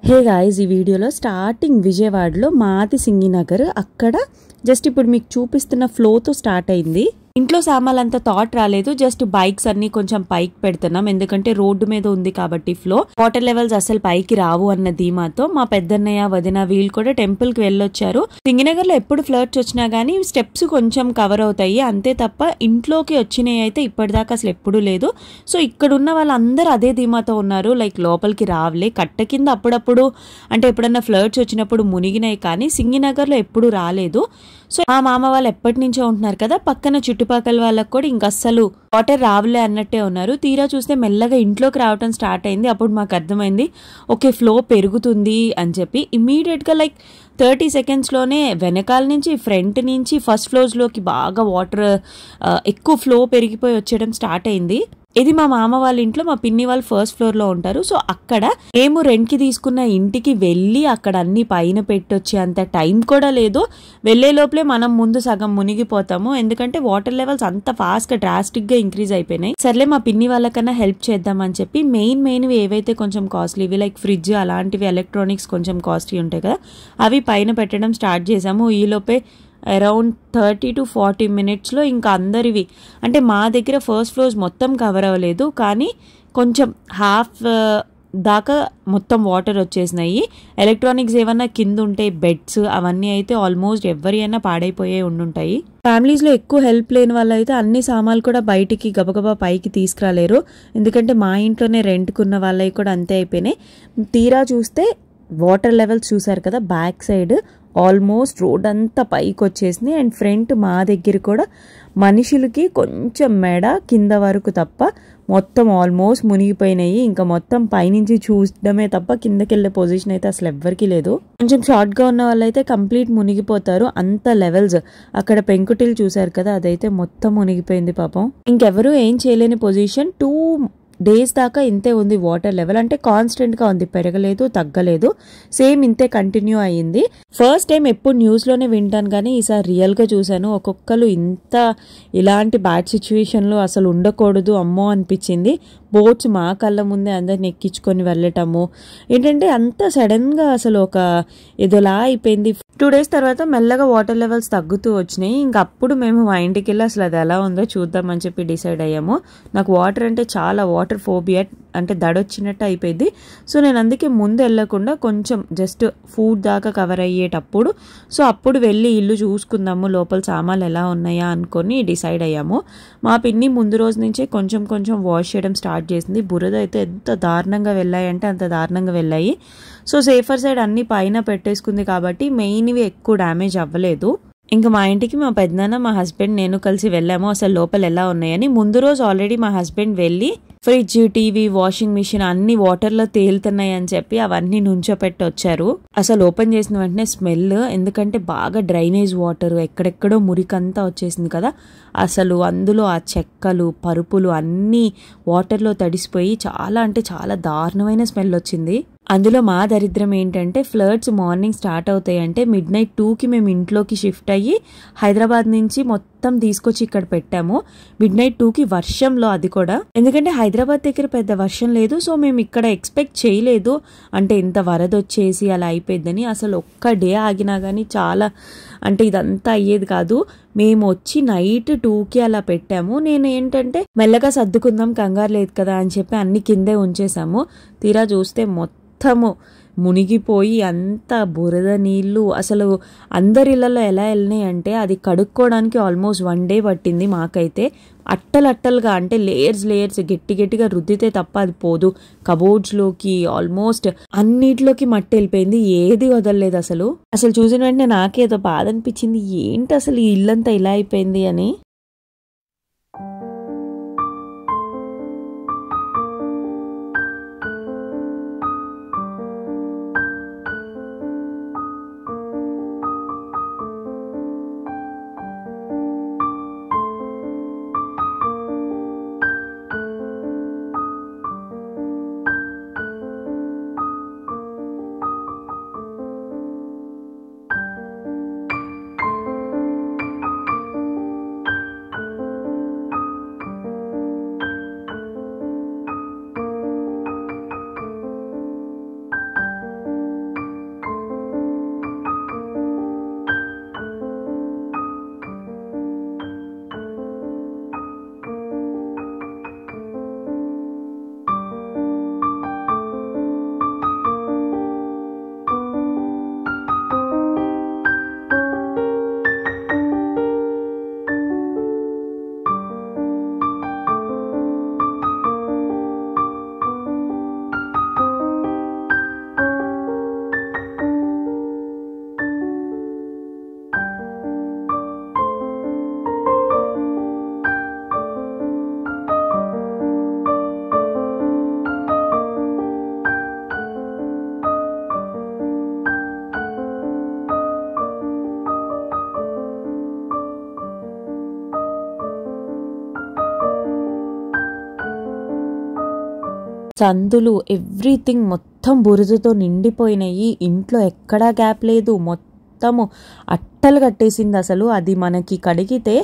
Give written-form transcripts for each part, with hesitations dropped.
Hey guys, ఈ వీడియోలో starting విజయవాడలో మాది సింగినగర్ అక్కడ జస్ట్ ఇప్పుడు మీకు చూపిస్తున్న ఫ్లోతో స్టార్ట్ అయింది. ఇంట్లో సామాన్లంతా థాట్ రాలేదు, జస్ట్ బైక్స్ అన్ని కొంచెం పైకి పెడుతున్నాం ఎందుకంటే రోడ్డు మీద ఉంది కాబట్టి ఫ్లో. వాటర్ లెవెల్స్ అసలు పైకి రావు అన్న ధీమాతో మా పెద్దన్నయ్య వదిన వీళ్ళు కూడా టెంపుల్ కి వెళ్ళొచ్చారు. సింగినగర్ లో ఎప్పుడు ఫ్లడ్స్ వచ్చినా గానీ స్టెప్స్ కొంచెం కవర్ అవుతాయి అంతే తప్ప ఇంట్లోకి వచ్చినాయి అయితే ఇప్పటిదాకా అసలు ఎప్పుడు లేదు. సో ఇక్కడ ఉన్న వాళ్ళందరూ అదే ధీమాతో ఉన్నారు, లైక్ లోపలికి రావలే. కట్ట కింద అప్పుడప్పుడు అంటే ఎప్పుడన్నా ఫ్లడ్స్ వచ్చినప్పుడు మునిగినాయి కానీ సింగినగర్ లో ఎప్పుడు రాలేదు. సో మా మామ వాళ్ళు ఎప్పటి నుంచో ఉంటున్నారు కదా, పక్కన చుట్టుపక్కల వాళ్ళకి కూడా ఇంక అస్సలు వాటర్ రావులే అన్నట్టే ఉన్నారు. తీరా చూస్తే మెల్లగా ఇంట్లోకి రావటం స్టార్ట్ అయింది. అప్పుడు మాకు అర్థమైంది ఓకే ఫ్లో పెరుగుతుంది అని చెప్పి. ఇమీడియట్ గా లైక్ 30 seconds లోనే వెనకాల నుంచి ఫ్రంట్ నుంచి ఫస్ట్ ఫ్లోర్స్ లోకి బాగా వాటర్ ఎక్కువ ఫ్లో పెరిగిపోయి వచ్చేయడం స్టార్ట్ అయింది. ఇది మా మామ వాళ్ళ ఇంట్లో, మా పిన్ని వాళ్ళు ఫస్ట్ ఫ్లోర్ లో ఉంటారు. సో అక్కడ మేము రెంట్ కి తీసుకున్న ఇంటికి వెళ్ళి అక్కడ అన్ని పైన పెట్టొచ్చే అంత టైం కూడా లేదు. వెళ్లే లోపలే మనం ముందు సగం మునిగిపోతాము ఎందుకంటే వాటర్ లెవెల్స్ అంత ఫాస్ట్ గా డ్రాస్టిక్ గా ఇంక్రీజ్ అయిపోయినాయి. సర్లే మా పిన్ని వాళ్ళకన్నా హెల్ప్ చేద్దామని చెప్పి మెయిన్వి ఏవైతే కొంచెం కాస్ట్లీవి లైక్ ఫ్రిడ్జ్ అలాంటివి ఎలక్ట్రానిక్స్ కొంచెం కాస్ట్లీ ఉంటాయి కదా అవి పైన పెట్టడం స్టార్ట్ చేసాము. ఈలోపే అరౌండ్ 30 to 40 minutes లో ఇంకా అందరివి అంటే మా దగ్గర ఫస్ట్ ఫ్లోర్స్ మొత్తం కవర్ అవ్వలేదు కానీ కొంచెం హాఫ్ దాకా మొత్తం వాటర్ వచ్చేసినాయి. ఎలక్ట్రానిక్స్ ఏమన్నా కింద ఉంటే బెడ్స్ అవన్నీ అయితే ఆల్మోస్ట్ ఎవరి అయినా పాడైపోయే ఉండుంటాయి. ఫ్యామిలీస్లో ఎక్కువ హెల్ప్ లేని వాళ్ళు అయితే అన్ని సామాన్లు కూడా బయటికి గబగబా పైకి తీసుకురాలేరు ఎందుకంటే మా ఇంట్లోనే రెంట్కున్న వాళ్ళవి కూడా అంతే అయిపోయినాయి. తీరా చూస్తే వాటర్ లెవెల్స్ చూసారు కదా, బ్యాక్ సైడ్ ఆల్మోస్ట్ రోడ్ అంతా పైకి వచ్చేసింది. అండ్ ఫ్రంట్ మా దగ్గర కూడా మనుషులకి కొంచెం మెడ కింద వరకు తప్ప మొత్తం ఆల్మోస్ట్ మునిగిపోయినాయి. ఇంకా మొత్తం పైనుంచి చూడడమే తప్ప కిందకెళ్ళే పొజిషన్ అయితే అసలు ఎవ్వరికి లేదు. కొంచెం షార్ట్ గా ఉన్న వాళ్ళైతే కంప్లీట్ మునిగిపోతారు అంత లెవెల్స్. అక్కడ పెంకుటిల్ చూసారు కదా, అదైతే మొత్తం మునిగిపోయింది పాపం. ఇంకెవరు ఏం చేయలేని పొజిషన్. 2 days దాకా ఇంతే ఉంది వాటర్ లెవెల్, అంటే కాన్స్టెంట్ గా ఉంది, పెరగలేదు తగ్గలేదు, సేమ్ ఇంతే కంటిన్యూ అయ్యింది. ఫస్ట్ టైం ఎప్పుడు న్యూస్ లోనే వింటాను కానీ ఈసారి రియల్ గా చూసాను. ఒక్కొక్కరు ఇంత ఇలాంటి బ్యాడ్ సిచ్యువేషన్ లో అసలు ఉండకూడదు అమ్మో అనిపించింది. బోట్స్ మా కళ్ళ ముందే అందరిని ఎక్కించుకొని వెళ్ళటము ఏంటంటే అంత సడన్ గా అసలు ఒక ఏదోలా అయిపోయింది. 2 days తర్వాత మెల్లగా వాటర్ లెవెల్స్ తగ్గుతూ వచ్చినాయి. ఇంక అప్పుడు మేము మా ఇంటికి వెళ్ళి అసలు అది ఎలా ఉందో చూద్దామని చెప్పి డిసైడ్ అయ్యాము. నాకు వాటర్ అంటే చాలా వాటర్ ఫోబియా, అంటే దడొచ్చినట్టు అయిపోయింది. సో నేను అందుకే ముందు వెళ్ళకుండా కొంచెం జస్ట్ ఫుడ్ దాకా కవర్ అయ్యేటప్పుడు సో అప్పుడు వెళ్ళి ఇల్లు చూసుకుందాము లోపల సామాన్లు ఎలా ఉన్నాయా అనుకొని డిసైడ్ అయ్యాము. మా పిన్ని ముందు రోజు నుంచే కొంచెం కొంచెం వాష్ చేయడం స్టార్ట్ చేసింది. బురద అయితే ఎంత దారుణంగా వెళ్ళాయి అంటే అంత దారుణంగా వెళ్ళాయి. సో సేఫర్ సైడ్ అన్ని పైన పెట్టేసుకుంది కాబట్టి మెయిన్వి ఎక్కువ డ్యామేజ్ అవ్వలేదు. ఇంకా మా ఇంటికి మా పెద్దనాన్న మా హస్బెండ్ నేను కలిసి వెళ్ళాము అసలు లోపల ఎలా ఉన్నాయని. ముందు రోజు ఆల్రెడీ మా హస్బెండ్ వెళ్ళి ఫ్రిడ్జ్ టీవీ వాషింగ్ మిషన్ అన్ని వాటర్ లో తేలుతున్నాయి అని చెప్పి అవన్నీ నుంచోపెట్టి వచ్చారు. అసలు ఓపెన్ చేసిన వెంటనే స్మెల్, ఎందుకంటే బాగా డ్రైనేజ్ వాటర్ ఎక్కడెక్కడో మురికంతా వచ్చేసింది కదా, అసలు అందులో ఆ చెక్కలు పరుపులు అన్నీ వాటర్లో తడిసిపోయి చాలా అంటే చాలా దారుణమైన స్మెల్ వచ్చింది. అందులో మా దరిద్రం ఏంటంటే ఫ్లడ్స్ మార్నింగ్ స్టార్ట్ అవుతాయి అంటే midnight 2కి మేము ఇంట్లోకి షిఫ్ట్ అయ్యి హైదరాబాద్ నుంచి మొత్తం తీసుకొచ్చి ఇక్కడ పెట్టాము. midnight 2కి వర్షంలో, అది కూడా ఎందుకంటే హైదరాబాద్ దగ్గర పెద్ద వర్షం లేదు. సో మేము ఇక్కడ ఎక్స్పెక్ట్ చేయలేదు అంటే ఇంత వరద వచ్చేసి అలా అయిపోయిందని. అసలు ఒక్క డే ఆగినా కానీ చాలా అంటే ఇదంతా అయ్యేది కాదు. మేము వచ్చి నైట్ 2కి అలా పెట్టాము. నేను ఏంటంటే మెల్లగా సర్దుకుందాం కంగారు లేదు కదా అని చెప్పి అన్ని కిందే ఉంచేసాము. తీరా చూస్తే మొత్తము మునిగిపోయి అంత బురద నీళ్లు. అసలు అందరి ఇళ్లలో ఎలా వెళ్ళినాయి అంటే అది కడుక్కోవడానికి ఆల్మోస్ట్ 1 day పట్టింది మాకైతే. అట్టలట్టలుగా అంటే లేయర్స్ గట్టిగా రుద్దితే తప్ప అది పోదు. కబోర్డ్స్లోకి ఆల్మోస్ట్ అన్నిట్లోకి మట్టి వెళ్ళిపోయింది, ఏది వదలలేదు. అసలు చూసిన వెంటనే నాకేదో బాధ అనిపించింది, ఏంటి అసలు ఈ ఇల్లంతా ఇలా అయిపోయింది అని. సందులు ఎవ్రీథింగ్ మొత్తం బురదతో నిండిపోయినాయి. ఇంట్లో ఎక్కడా గ్యాప్ లేదు, మొత్తము అట్టలు కట్టేసింది. అసలు అది మనకి కడిగితే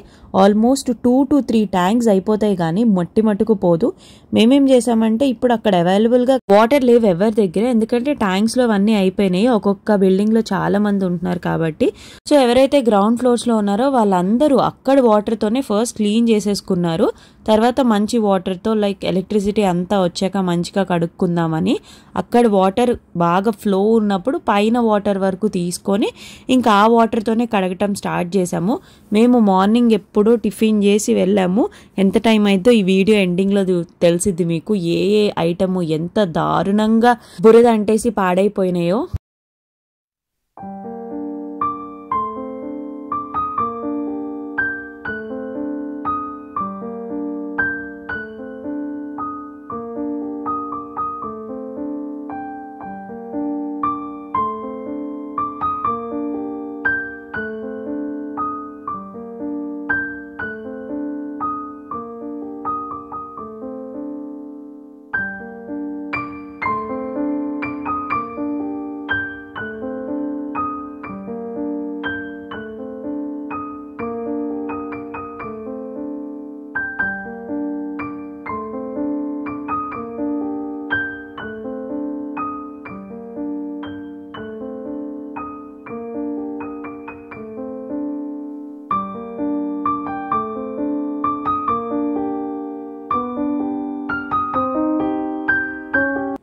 ఆల్మోస్ట్ 2 to 3 ట్యాంక్స్ అయిపోతాయి, కానీ మట్టి మట్టుకు పోదు. మేమేం చేసామంటే ఇప్పుడు అక్కడ అవైలబుల్గా వాటర్ లేవు ఎవరి దగ్గర, ఎందుకంటే ట్యాంక్స్లో అవన్నీ అయిపోయినాయి. ఒక్కొక్క బిల్డింగ్లో చాలా మంది ఉంటున్నారు కాబట్టి. సో ఎవరైతే గ్రౌండ్ ఫ్లోర్స్లో ఉన్నారో వాళ్ళందరూ అక్కడ వాటర్తోనే ఫస్ట్ క్లీన్ చేసేసుకున్నారు. తర్వాత మంచి వాటర్తో లైక్ ఎలక్ట్రిసిటీ అంతా వచ్చాక మంచిగా కడుక్కుందామని అక్కడ వాటర్ బాగా ఫ్లో ఉన్నప్పుడు పైన వాటర్ వరకు తీసుకొని ఇంకా ఆ వాటర్తోనే కడగటం స్టార్ట్ చేసాము. మేము మార్నింగ్ ఎప్పుడో టిఫిన్ చేసి వెళ్ళాము. ఎంత టైం అయితే ఈ వీడియో ఎండింగ్లో తెలిసిద్ది మీకు ఏ ఐటమ్ ఎంత దారుణంగా బురద అంటేసి పాడైపోయినాయో.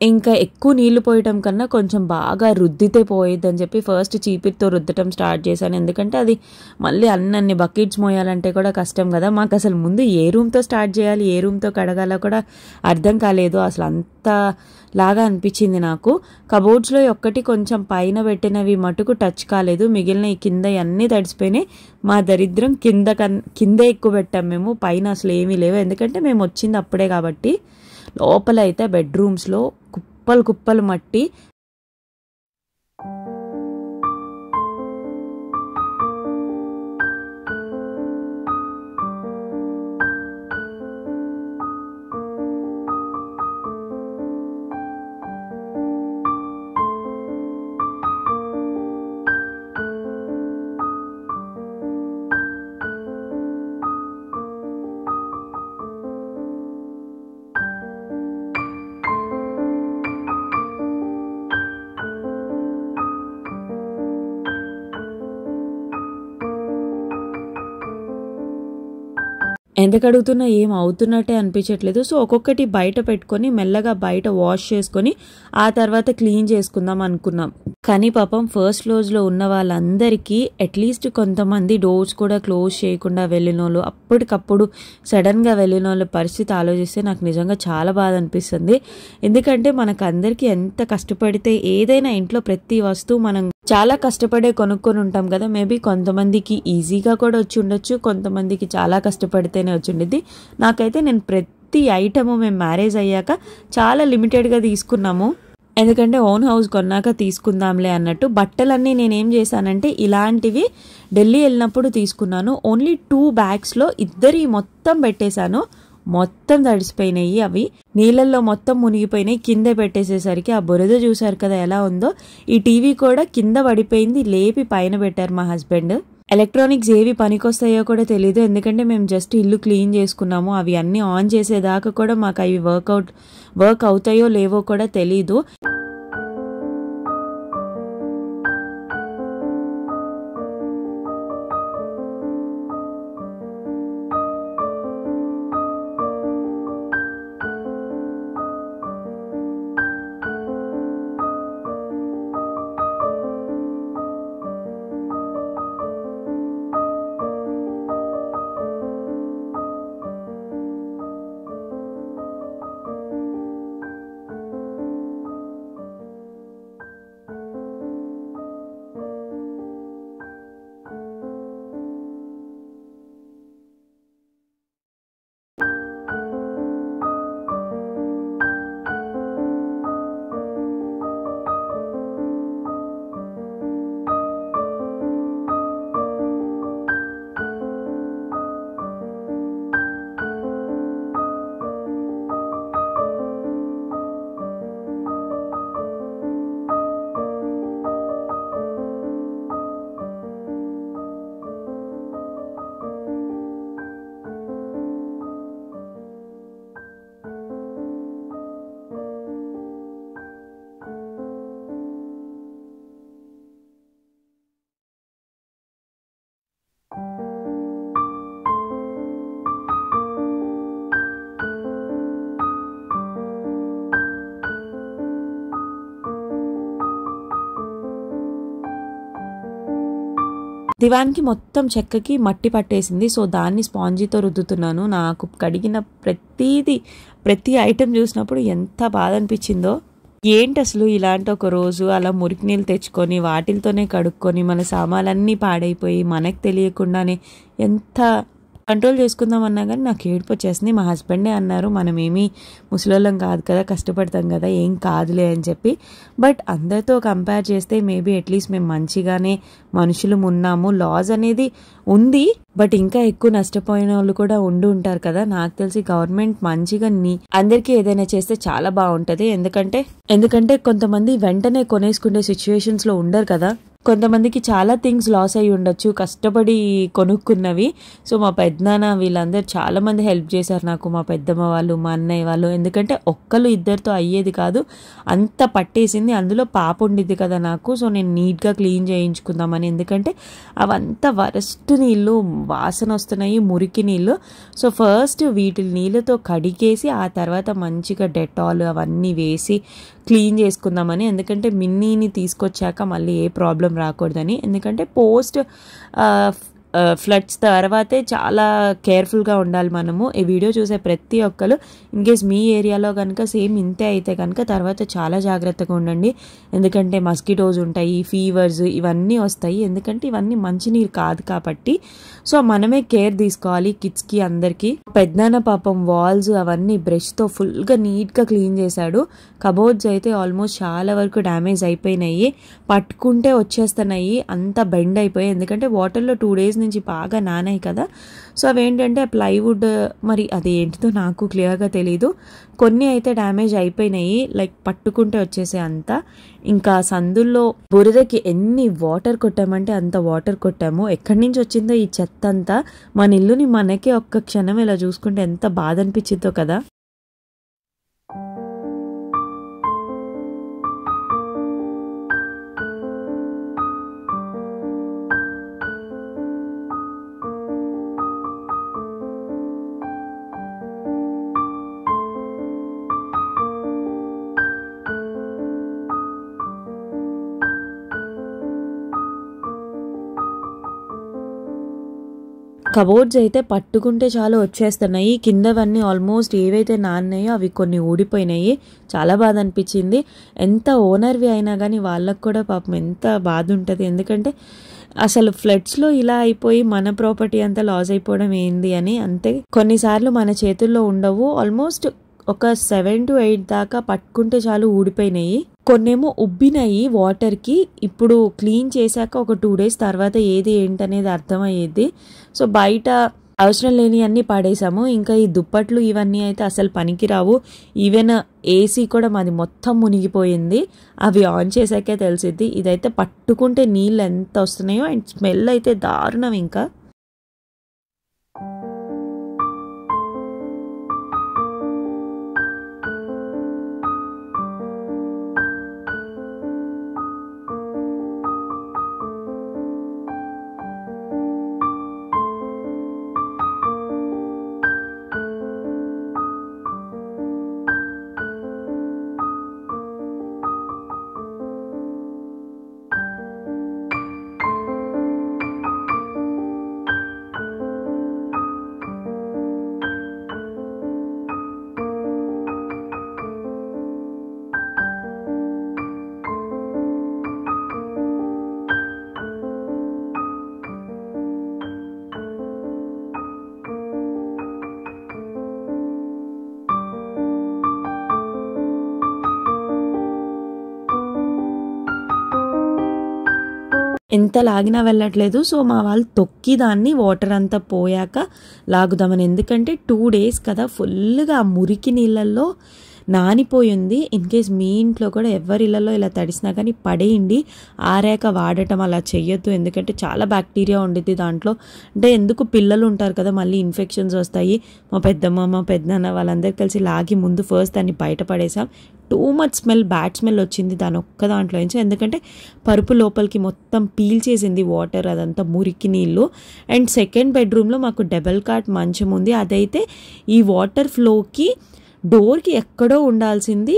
ఇంకా ఎక్కువ నీళ్లు పోయటం కన్నా కొంచెం బాగా రుద్దితే పోయిద్దని చెప్పి ఫస్ట్ చీపిరితో రుద్దటం స్టార్ట్ చేశాను. ఎందుకంటే అది మళ్ళీ అన్ని బకెట్స్ మోయాలంటే కూడా కష్టం కదా. మాకు అసలు ముందు ఏ రూమ్తో స్టార్ట్ చేయాలి, ఏ రూమ్తో కడగాలో కూడా అర్థం కాలేదు. అసలు అంత లాగా అనిపించింది నాకు. కబోర్డ్స్లో ఒక్కటి కొంచెం పైన పెట్టినవి మటుకు టచ్ కాలేదు, మిగిలిన ఈ కింద అన్నీ తడిసిపోయినాయి. మా దరిద్రం కిందే ఎక్కువ పెట్టాం మేము, పైన అసలు ఏమీ లేవు. ఎందుకంటే మేము వచ్చింది అప్పుడే కాబట్టి. లోపల అయితే బెడ్రూమ్స్లో కుప్పలు కుప్పలు మట్టి. ఎంత కడుగుతున్నా ఏం అవుతున్నట్టే అనిపించట్లేదు. సో ఒక్కొక్కటి బయట పెట్టుకొని మెల్లగా బయట వాష్ చేసుకొని ఆ తర్వాత క్లీన్ చేసుకుందాం అనుకున్నాం. కానీ పాపం ఫస్ట్ ఫ్లోర్స్లో ఉన్న వాళ్ళందరికీ అట్లీస్ట్ కొంతమంది డోర్స్ కూడా క్లోజ్ చేయకుండా వెళ్ళిన వాళ్ళు, అప్పటికప్పుడు సడన్గా వెళ్ళిన వాళ్ళ పరిస్థితి ఆలోచిస్తే నాకు నిజంగా చాలా బాధ అనిపిస్తుంది. ఎందుకంటే మనకు అందరికీ ఎంత కష్టపడితే ఏదైనా ఇంట్లో ప్రతి వస్తువు మనం చాలా కష్టపడే కొనుక్కొని ఉంటాం కదా. మేబీ కొంతమందికి ఈజీగా కూడా వచ్చి ఉండొచ్చు, కొంతమందికి చాలా కష్టపడితేనే వచ్చి ఉండేది. నాకైతే నేను ప్రతి ఐటము మేము మ్యారేజ్ అయ్యాక చాలా లిమిటెడ్గా తీసుకున్నాము, ఎందుకంటే ఓన్ హౌస్ కొన్నాక తీసుకుందాంలే అన్నట్టు. బట్టలన్నీ నేనేం చేశానంటే ఇలాంటివి ఢిల్లీ వెళ్ళినప్పుడు తీసుకున్నాను. ఓన్లీ 2 బ్యాగ్స్లో ఇద్దరి మొత్తం పెట్టేశాను. మొత్తం తడిసిపోయినాయి, అవి నీళ్ళల్లో మొత్తం మునిగిపోయినాయి. కింద పెట్టేసేసరికి ఆ బురద చూసారు కదా ఎలా ఉందో. ఈ టీవీ కూడా కింద పడిపోయింది, లేపి పైన పెట్టారు మా హస్బెండ్. ఎలక్ట్రానిక్స్ ఏవి పనికొస్తాయో కూడా తెలీదు, ఎందుకంటే మేము జస్ట్ ఇల్లు క్లీన్ చేసుకున్నాము. అవి అన్నీ ఆన్ చేసేదాకా కూడా మాకు అవి వర్క్ అవుతాయో లేవో కూడా తెలీదు. దివాన్కి మొత్తం చెక్కకి మట్టి పట్టేసింది. సో దాన్ని స్పాంజీతో రుద్దుతున్నాను. నాకు కడిగిన ప్రతి ఐటెం చూసినప్పుడు ఎంత బాధ అనిపించిందో. ఏంటి అసలు ఇలాంటి ఒక రోజు అలా మురికి నీళ్ళు తెచ్చుకొని వాటితోనే కడుక్కొని మన సామాన్లన్నీ పాడైపోయి మనకు తెలియకుండానే ఎంత కంట్రోల్ చేసుకుందామన్నా కానీ నాకు ఏడుపు వచ్చేసింది. మా హస్బెండే అన్నారు, మనమేమీ ముసలోళ్ళం కాదు కదా, కష్టపడతాం కదా, ఏం కాదులే అని చెప్పి. బట్ అందరితో కంపేర్ చేస్తే మేబీ అట్లీస్ట్ మేము మంచిగానే మనుషులు ఉన్నాము. లాస్ అనేది ఉంది, బట్ ఇంకా ఎక్కువ నష్టపోయిన వాళ్ళు కూడా ఉంటారు కదా. నాకు తెలిసి గవర్నమెంట్ మంచిగా అందరికీ ఏదైనా చేస్తే చాలా బాగుంటది. ఎందుకంటే కొంతమంది వెంటనే కొనేసుకునే సిచ్యువేషన్స్ లో ఉండరు కదా. కొంతమందికి చాలా థింగ్స్ లాస్ అయ్యి ఉండొచ్చు కష్టపడి కొనుక్కున్నవి. సో మా పెద్దనాన్న వీళ్ళందరూ చాలా మంది హెల్ప్ చేశారు నాకు, మా పెద్దమ్మ వాళ్ళు, మా అన్నయ్య వాళ్ళు. ఎందుకంటే ఒక్కరు ఇద్దరితో అయ్యేది కాదు, అంత పట్టేసింది. అందులో పాప ఉండిద్ది కదా నాకు. సో నేను నీట్గా క్లీన్ చేయించుకుందామని, ఎందుకంటే అవంతా వరస్ట్ నీళ్ళు వాసన వస్తున్నాయి, మురికి నీళ్ళు. సో ఫస్ట్ వీటి నీళ్ళతో కడిగేసి ఆ తర్వాత మంచిగా డెటాల్ అవన్నీ వేసి క్లీన్ చేసుకుందామని. ఎందుకంటే మిన్నీని తీసుకొచ్చాక మళ్ళీ ఏ ప్రాబ్లం రాకూడదని. ఎందుకంటే పోస్ట్ ఫ్లడ్స్ తర్వాతే చాలా కేర్ఫుల్గా ఉండాలి మనము. ఈ వీడియో చూసే ప్రతి ఒక్కరు ఇన్కేస్ మీ ఏరియాలో కనుక సేమ్ ఇంతే అయితే కనుక తర్వాత చాలా జాగ్రత్తగా ఉండండి. ఎందుకంటే మస్కిటోస్ ఉంటాయి, ఫీవర్స్ ఇవన్నీ వస్తాయి. ఎందుకంటే ఇవన్నీ మంచినీరు కాదు కాబట్టి. సో మనమే కేర్ తీసుకోవాలి కిడ్స్కి అందరికీ. పెద్దనాన్న పాపం వాల్స్ అవన్నీ బ్రష్తో ఫుల్గా నీట్గా క్లీన్ చేశాడు. కబోర్డ్స్ అయితే ఆల్మోస్ట్ చాలా వరకు డ్యామేజ్ అయిపోయినాయి, పట్టుకుంటే వచ్చేస్తున్నాయి, అంతా బెండ్ అయిపోయాయి. ఎందుకంటే వాటర్లో 2 days నుంచి బాగా నానాయి కదా. సో అవేంటంటే ప్లైవుడ్, మరి అది ఏంటిదో నాకు క్లియర్గా తెలీదు. కొన్ని అయితే డ్యామేజ్ అయిపోయినాయి, లైక్ పట్టుకుంటే వచ్చేసే అంతా. ఇంకా సందుల్లో బురదకి ఎన్ని వాటర్ కొట్టామంటే అంత వాటర్ కొట్టాము. ఎక్కడి నుంచి వచ్చిందో ఈ చెత్త అంతా మన ఇల్లుని మనకే ఒక్క క్షణం ఇలా చూసుకుంటే ఎంత బాధ అనిపించిందో కదా. కబోర్డ్స్ అయితే పట్టుకుంటే చాలా వచ్చేస్తున్నాయి. కిందవన్నీ ఆల్మోస్ట్ ఏవైతే నాన్నాయో అవి కొన్ని ఊడిపోయినాయి. చాలా బాధ అనిపించింది. ఎంత ఓనర్వి అయినా కానీ వాళ్ళకు కూడా పాపం ఎంత బాధ ఉంటుంది. ఎందుకంటే అసలు ఫ్లడ్స్లో ఇలా అయిపోయి మన ప్రాపర్టీ అంతా లాస్ అయిపోవడం ఏంది అని. అంతే కొన్నిసార్లు మన చేతుల్లో ఉండవు. ఆల్మోస్ట్ ఒక 7 to 8 దాకా పట్టుకుంటే చాలు ఊడిపోయినాయి. కొన్నేమో ఉబ్బినాయి వాటర్కి. ఇప్పుడు క్లీన్ చేశాక ఒక 2 days తర్వాత ఏది ఏంటనేది అర్థమయ్యేది. సో బయట అవసరం లేని అన్నీ పడేసాము. ఇంకా ఈ దుప్పట్లు ఇవన్నీ అయితే అసలు పనికిరావు. ఈవెన్ ఏసీ కూడా మాది మొత్తం మునిగిపోయింది. అవి ఆన్ చేశాకే తెలిసిద్ది. ఇదైతే పట్టుకుంటే నీళ్ళు ఎంత వస్తున్నాయో, అండ్ స్మెల్ అయితే దారుణం. ఇంకా ఎంత లాగినా వెళ్ళట్లేదు. సో మా వాళ్ళు తొక్కి దాన్ని వాటర్ అంతా పోయాక లాగుదామని. ఎందుకంటే 2 days కదా, ఫుల్గా మురికి నీళ్ళల్లో నానిపోయింది. ఇన్ కేస్ మీ ఇంట్లో కూడా ఎవరి ఇళ్ళలో ఇలా తడిసినా కానీ పడేయండి, ఆరాక వాడటం అలా చెయ్యొద్దు. ఎందుకంటే చాలా బ్యాక్టీరియా ఉండిద్ది దాంట్లో. అంటే ఎందుకు పిల్లలు ఉంటారు కదా, మళ్ళీ ఇన్ఫెక్షన్స్ వస్తాయి. మా పెద్దమ్మ మా పెద్దనాన్న వాళ్ళందరూ కలిసి లాగి ముందు ఫస్ట్ దాన్ని బయటపడేసాం. Too much smell, bad smell వచ్చింది దాని ఒక్క దాంట్లో నుంచి. ఎందుకంటే పరుపు లోపలికి మొత్తం పీల్చేసింది వాటర్, అదంతా మురికి నీళ్ళు. అండ్ సెకండ్ బెడ్రూమ్లో మాకు డబుల్ కాట్ మంచం ఉంది. అదైతే ఈ వాటర్ ఫ్లోకి డోర్కి ఎక్కడో ఉండాల్సింది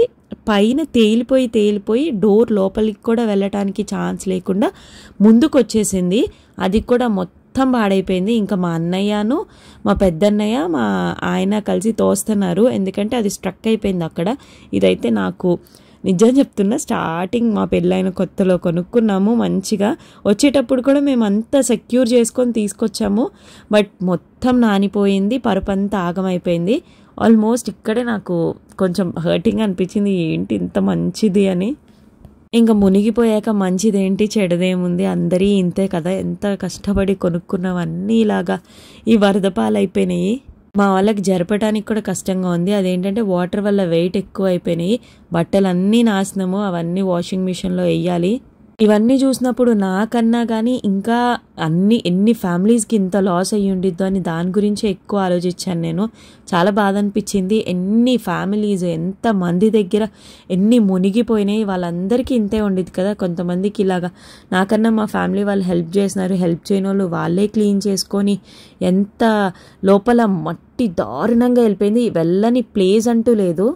పైన తేలిపోయి డోర్ లోపలికి కూడా వెళ్ళటానికి ఛాన్స్ లేకుండా ముందుకు వచ్చేసింది. అది కూడా మొత్తం పాడైపోయింది. ఇంకా మా అన్నయ్యను మా పెద్దన్నయ్య మా ఆయన కలిసి తోస్తున్నారు, ఎందుకంటే అది స్ట్రక్ అయిపోయింది అక్కడ. ఇదైతే నాకు నిజం చెప్తున్నా, స్టార్టింగ్ మా పెళ్ళైన కొత్తలో కొనుక్కున్నాము మంచిగా. వచ్చేటప్పుడు కూడా మేము అంతా సెక్యూర్ చేసుకొని తీసుకొచ్చాము, బట్ మొత్తం నానిపోయింది, పరుపంతా ఆగమైపోయింది. ఆల్మోస్ట్ ఇక్కడే నాకు కొంచెం హర్టింగ్ అనిపించింది, ఏంటి ఇంత మంచిది అని. ఇంకా మునిగిపోయాక మంచిదేంటి చెడదేముంది, అందరి ఇంతే కదా, ఎంత కష్టపడి కొనుక్కున్నవన్నీ ఇలాగా ఈ వరద పాలైపోయినాయి. మా వాళ్ళకి జరపడానికి కూడా కష్టంగా ఉంది. అదేంటంటే వాటర్ వల్ల వెయిట్ ఎక్కువ అయిపోయినాయి, బట్టలన్నీ నాశనము, అవన్నీ వాషింగ్ మిషన్లో వేయాలి. ఇవన్నీ చూసినప్పుడు నాకన్నా కానీ ఇంకా ఎన్ని ఫ్యామిలీస్కి ఇంత లాస్ అయ్యి ఉండిద్దో అని దాని గురించి ఎక్కువ ఆలోచించాను నేను. చాలా బాధ అనిపించింది. ఎన్ని ఫ్యామిలీస్, ఎంత మంది దగ్గర ఎన్ని మునిగిపోయినాయి, వాళ్ళందరికీ ఇంతే ఉండిద్ది కదా. కొంతమందికి ఇలాగా నాకన్నా మా ఫ్యామిలీ వాళ్ళు హెల్ప్ చేసినారు, హెల్ప్ చేయని వాళ్ళు వాళ్ళే క్లీన్ చేసుకొని ఎంత లోపల మట్టి దారుణంగా వెళ్ళిపోయింది. వెళ్ళని ప్లేస్ అంటూ లేదు.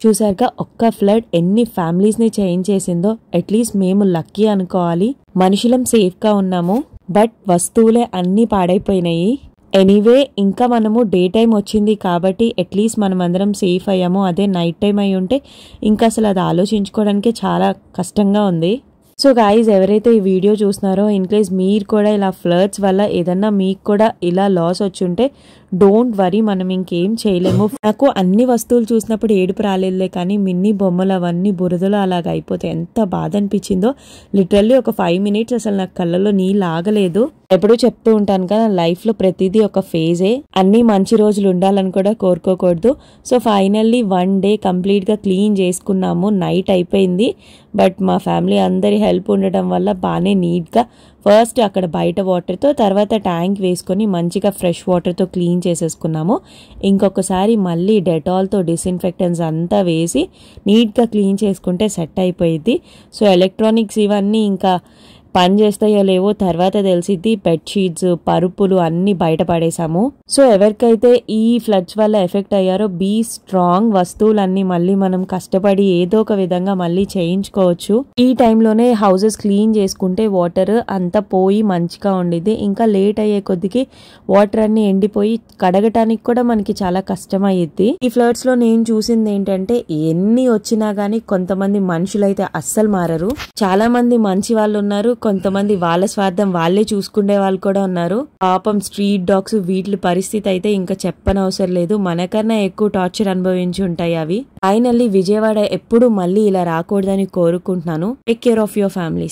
చూసారుగా ఒక్క ఫ్లడ్ ఎన్ని ఫ్యామిలీస్ని చేంజ్ చేసిందో. అట్లీస్ట్ మేము లక్కీ అనుకోవాలి, మనుషులం సేఫ్గా ఉన్నాము, బట్ వస్తువులే అన్నీ పాడైపోయినాయి. ఎనీవే ఇంకా మనము డే టైం వచ్చింది కాబట్టి అట్లీస్ట్ మనం అందరం సేఫ్ అయ్యాము. అదే నైట్ టైం అయి ఉంటే ఇంకా అసలు అది ఆలోచించుకోవడానికి చాలా కష్టంగా ఉంది. సో గాయ్స్, ఎవరైతే ఈ వీడియో చూస్తున్నారో ఇన్కేస్ మీరు కూడా ఇలా ఫ్లడ్స్ వల్ల ఏదన్నా మీకు కూడా ఇలా లాస్ వచ్చుంటే డోంట్ వరీ, మనం ఇంకేం చేయలేము. నాకు అన్ని వస్తువులు చూసినప్పుడు ఏడుపు రాలేదులే, కానీ మిన్నీ బొమ్మలు అవన్నీ బురదలో అలాగ అయిపోతే ఎంత బాధ అనిపించిందో. లిటరల్లీ ఒక 5 minutes అసలు నాకు కళ్ళలో నీళ్ళు ఆగలేదు. ఎప్పుడూ చెప్తూ ఉంటాను కదా, లైఫ్లో ప్రతిదీ ఒక ఫేజే, అన్ని మంచి రోజులు ఉండాలని కూడా కోరుకోకూడదు. సో ఫైనల్లీ 1 day కంప్లీట్గా క్లీన్ చేసుకున్నాము. నైట్ అయిపోయింది, బట్ మా ఫ్యామిలీ అందరి హెల్ప్ ఉండటం వల్ల బాగానే నీట్గా ఫస్ట్ అక్కడ బయట వాటర్తో, తర్వాత ట్యాంక్ వేసుకొని మంచిగా ఫ్రెష్ వాటర్తో క్లీన్ చేసేసుకున్నాము. ఇంకొకసారి మళ్ళీ డెటాల్తో డిస్ఇన్ఫెక్టెంట్స్ అంతా వేసి నీట్గా క్లీన్ చేసుకుంటే సెట్ అయిపోయింది. సో ఎలక్ట్రానిక్స్ ఇవన్నీ ఇంకా పని చేస్తాయో లేవో తర్వాత తెలిసిద్ది. బెడ్షీట్స్, పరుపులు అన్ని బయట పడేసాము. సో ఎవరికైతే ఈ ఫ్లడ్స్ వల్ల ఎఫెక్ట్ అయ్యారో బీ స్ట్రాంగ్, వస్తువులన్నీ మళ్ళీ మనం కష్టపడి ఏదో ఒక విధంగా మళ్ళీ చేయించుకోవచ్చు. ఈ టైంలోనే హౌసెస్ క్లీన్ చేసుకుంటే వాటర్ అంతా పోయి మంచిగా ఉండిద్ది. ఇంకా లేట్ అయ్యే కొద్దికి వాటర్ అన్ని ఎండిపోయి కడగటానికి కూడా మనకి చాలా కష్టం అయ్యిద్ది. ఈ ఫ్లడ్స్ లో నేను చూసింది ఏంటంటే, ఎన్ని వచ్చినా గానీ కొంతమంది మనుషులైతే అస్సలు మారరు. చాలా మంది మంచి వాళ్ళు ఉన్నారు, కొంతమంది వాళ్ళ స్వార్థం వాళ్ళే చూసుకునే వాళ్ళు కూడా ఉన్నారు. పాపం స్ట్రీట్ డాగ్స్ వీటి పరిస్థితి అయితే ఇంకా చెప్పనవసరం లేదు. మనకన్నా ఎక్కువ టార్చర్ అనుభవించి ఉంటాయి అవి. ఫైనల్లీ విజయవాడ ఎప్పుడు మళ్ళీ ఇలా రాకూడదని కోరుకుంటున్నాను. Take care of your families.